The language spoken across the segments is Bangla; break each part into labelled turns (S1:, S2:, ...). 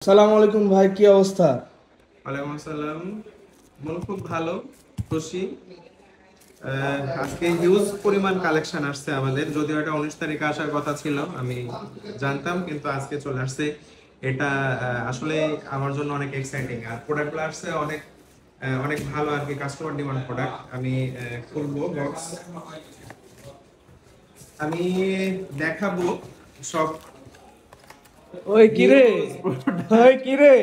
S1: আসসালামু আলাইকুম ভাই, কি অবস্থা?
S2: ওয়ালাইকুম আসসালাম। মন খুব ভালো, খুশি। আজকে হিউজ পরিমাণ কালেকশন আসছে আমাদের, যদিও এটা 19 তারিখে আসার কথা ছিল, আমি জানতাম, কিন্তু আজকে চলে আসছে। এটা আসলে আমার জন্য অনেক এক্সাইটিং। আর প্রোডাক্টগুলো আসছে অনেক অনেক ভালো আর কি, কাস্টমার ডিমান্ড প্রোডাক্ট। আমি খুলবো বক্স, আমি দেখাবো সব
S1: ওই কিরে,
S2: হিউজ প্রোডাক্ট।
S1: ওই কিরে,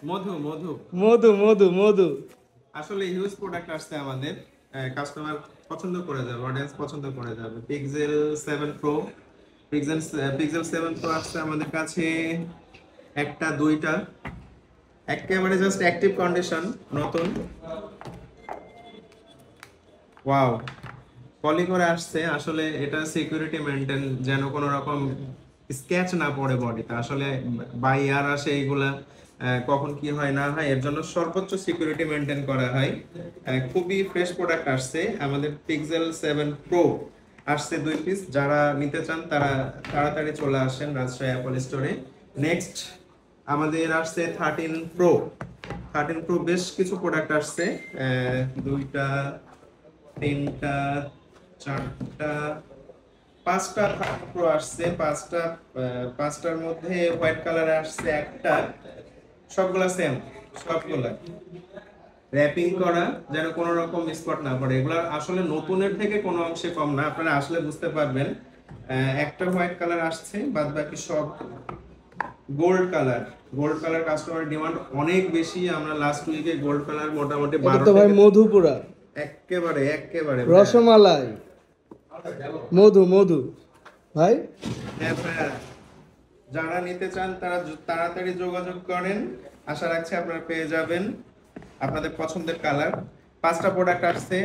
S2: মধু মধু
S1: মধু মধু মধু।
S2: আসলে হিউজ প্রোডাক্ট আসছে আমাদের, কাস্টমার পছন্দ করে যাবে, অডিয়েন্স পছন্দ করে যাবে। পিক্সেল 7 প্রো, পিক্সেল 7 প্রো আসছে আমাদের কাছে একটা দুইটা, একেবারে জাস্ট অ্যাক্টিভ কন্ডিশন, নতুন। ওয়াও, পলি করে আসছে। আসলে এটা সিকিউরিটি মেনটেন, যেন কোনো রকম স্ক্যাচ না পড়ে বডিতে। আসলে বাই ইয়ার আসে এইগুলা, কখন কি হয় না হয়, এর জন্য সর্বোচ্চ সিকিউরিটি মেনটেন করা হয়। খুবই ফ্রেশ প্রোডাক্ট আসছে আমাদের। পিক্সেল 7 প্রো আসছে 2 পিস। যারা নিতে চান তারা তাড়াতাড়ি চলে আসেন রাজশাহী অ্যাপল স্টোরে। নেক্সট আমাদের আসছে 13 প্রো। 13 প্রো বেশ কিছু প্রোডাক্ট আসছে, দুইটা, তিনটা, চারটা, পাঁচটা প্রো আসছে। পাঁচটার মধ্যে হোয়াইট কালারে আসছে একটা, সবগুলা সেম, সবগুলা র্যাপিং করা, যেন কোনো রকম স্পট না পড়ে। এগুলা আসলে নতুনের থেকে কোনো অংশে কম না, আপনারা আসলে বুঝতে পারবেন। একটা হোয়াইট কালার আসছে, বাদ বাকি সব gold colour. Gold colour customer demand অনেক বেশি। আমরা লাস্ট উইকে গোল্ড কালার মোটামুটি
S1: এটা
S2: 12
S1: তো ভাই
S2: থেকে
S1: মধুপুরা,
S2: একেবারে একেবারে
S1: রসমালাই, মধু মধু ভাই।
S2: হ্যাঁ ভাইয়া, যারা নিতে চান তারা তাড়াতাড়ি যোগাযোগ করেন। আশা রাখছি আপনারা পেয়ে যাবেন আপনাদের পছন্দের কালার। পাঁচটা প্রোডাক্ট আসছে,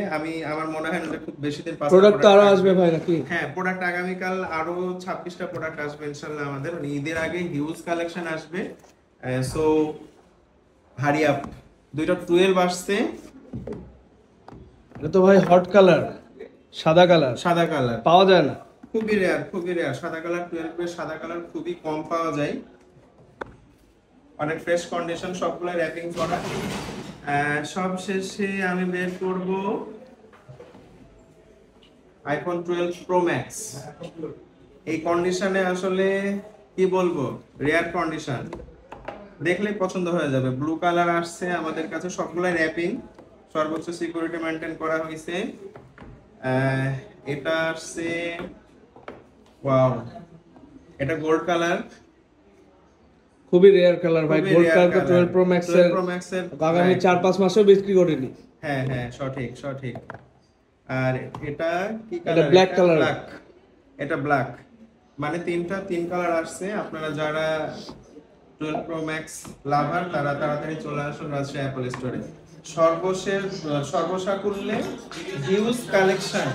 S2: আমার মনে হয় না যে খুব বেশি দিন পাঁচটা
S1: প্রোডাক্ট
S2: প্রোডাক্ট
S1: আরো
S2: আসবে।
S1: আসবে ভাই নাকি?
S2: হ্যাঁ, প্রোডাক্ট আগামীকাল আরো 26টা প্রোডাক্ট আসবে ইনশাল্লাহ আমাদের, মানে ঈদের আগে হিউজ কালেকশন আসবে। So hurry up. দুইটা 12 আসছে,
S1: এটা তো ভাই হট কালার, সাদা কালার,
S2: সাদা কালার।
S1: পাওয়া যায় না।
S2: খুবই রেয়ার, খুবই রেয়ার। সাদা কালার 12 এর সাদা কালার খুবই কম পাওয়া যায়। অনেক ফ্রেশ কন্ডিশন, সবগুলো র্যাপিং করা। সব শেষে আমি বের করব আইফোন 12 প্রো ম্যাক্স। এই কন্ডিশনে আসলে কি বলবো, রেয়ার কন্ডিশন, দেখলেই পছন্দ হয়ে যাবে। ব্লু কালার আসছে আমাদের কাছে, সবগুলো র্যাপিং, সর্বোচ্চ সিকিউরিটি মেনটেন করা হয়েছে। এটা আসছে, ওয়াও, এটা গোল্ড কালার,
S1: খুবই রেয়ার কালার ভাই।
S2: খুবই
S1: গোল্ড
S2: রেয়ার
S1: কালার তো
S2: কালার।
S1: 12 প্রো ম্যাক্স
S2: 12
S1: এর
S2: প্রো ম্যাক্স এর
S1: আগামী 4-5 মাসেও বিক্রি করিনি।
S2: হ্যাঁ হ্যাঁ, সঠিক সঠিক। আর এটা কি
S1: এটা
S2: কালার?
S1: Black colour.
S2: ব্ল্যাক। এটা ব্ল্যাক, মানে তিন কালার আসছে। আপনারা যারা 12 প্রো ম্যাক্স লাভার তারা তাড়াতাড়ি চলে আসুন রাজশাহী অ্যাপল স্টোরে। সর্বশেষ সর্বসাকুল্যে হিউজ কালেকশন,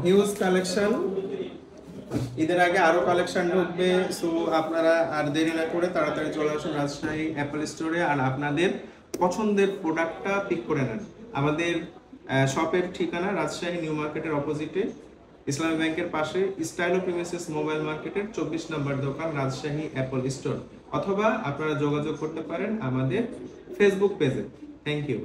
S2: হিউজ কালেকশন। ঈদের আগে আরো কালেকশন ঢুকবে। সো আপনারা আর দেরি না করে তাড়াতাড়ি চলে আসুন রাজশাহী অ্যাপল স্টোরে, আর আপনাদের পছন্দের প্রোডাক্টটা পিক করে নেন। আমাদের শপের ঠিকানা রাজশাহী নিউ মার্কেটের অপোজিটে, ইসলামী ব্যাংকের পাশে, স্টাইলো প্রিমিসেস মোবাইল মার্কেটের 24 নম্বর দোকান, রাজশাহী অ্যাপল স্টোর। অথবা আপনারা যোগাযোগ করতে পারেন আমাদের ফেসবুক পেজে। Thank you.